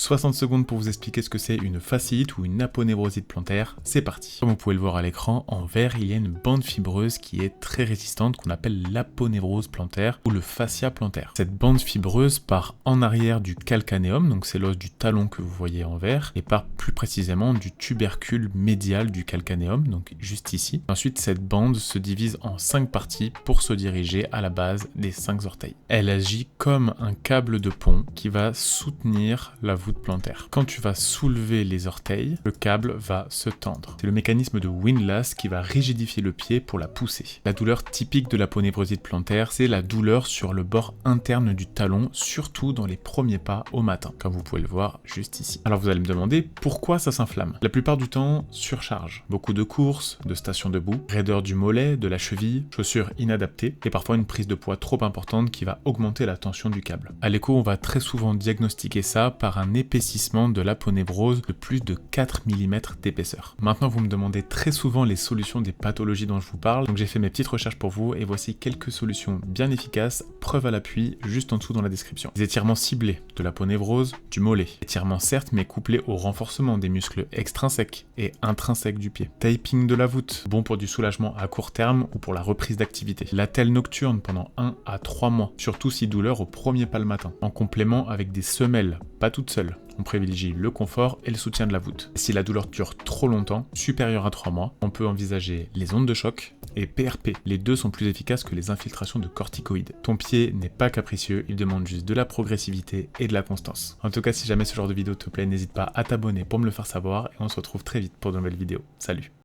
60 secondes pour vous expliquer ce que c'est une fasciite ou une aponevrosite plantaire, c'est parti. Comme vous pouvez le voir à l'écran, en vert il y a une bande fibreuse qui est très résistante qu'on appelle l'aponévrose plantaire ou le fascia plantaire. Cette bande fibreuse part en arrière du calcanéum, donc c'est l'os du talon que vous voyez en vert, et part plus précisément du tubercule médial du calcanéum, donc juste ici. Ensuite cette bande se divise en 5 parties pour se diriger à la base des 5 orteils. Elle agit comme un câble de pont qui va soutenir la voûte plantaire. Quand tu vas soulever les orteils, le câble va se tendre. C'est le mécanisme de Windlass qui va rigidifier le pied pour la pousser. La douleur typique de l'aponévrosite plantaire, c'est la douleur sur le bord interne du talon, surtout dans les premiers pas au matin, comme vous pouvez le voir juste ici. Alors vous allez me demander pourquoi ça s'inflamme. La plupart du temps, surcharge. Beaucoup de courses, de stations debout, raideur du mollet, de la cheville, chaussures inadaptées, et parfois une prise de poids trop importante qui va augmenter la tension du câble. À l'écho, on va très souvent diagnostiquer ça par un épaississement de l'aponévrose de plus de 4 mm d'épaisseur. Maintenant, vous me demandez très souvent les solutions des pathologies dont je vous parle, donc j'ai fait mes petites recherches pour vous et voici quelques solutions bien efficaces, preuve à l'appui, juste en dessous dans la description. Les étirements ciblés de l'aponévrose, du mollet. Étirements certes, mais couplés au renforcement des muscles extrinsèques et intrinsèques du pied. Taping de la voûte, bon pour du soulagement à court terme ou pour la reprise d'activité. L'attelle nocturne pendant 1 à 3 mois, surtout si douleur au premier pas le matin, en complément avec des semelles, pas toutes seules. On privilégie le confort et le soutien de la voûte. Si la douleur dure trop longtemps, supérieure à 3 mois, on peut envisager les ondes de choc et PRP. Les deux sont plus efficaces que les infiltrations de corticoïdes. Ton pied n'est pas capricieux, il demande juste de la progressivité et de la constance. En tout cas, si jamais ce genre de vidéo te plaît, n'hésite pas à t'abonner pour me le faire savoir et on se retrouve très vite pour de nouvelles vidéos. Salut!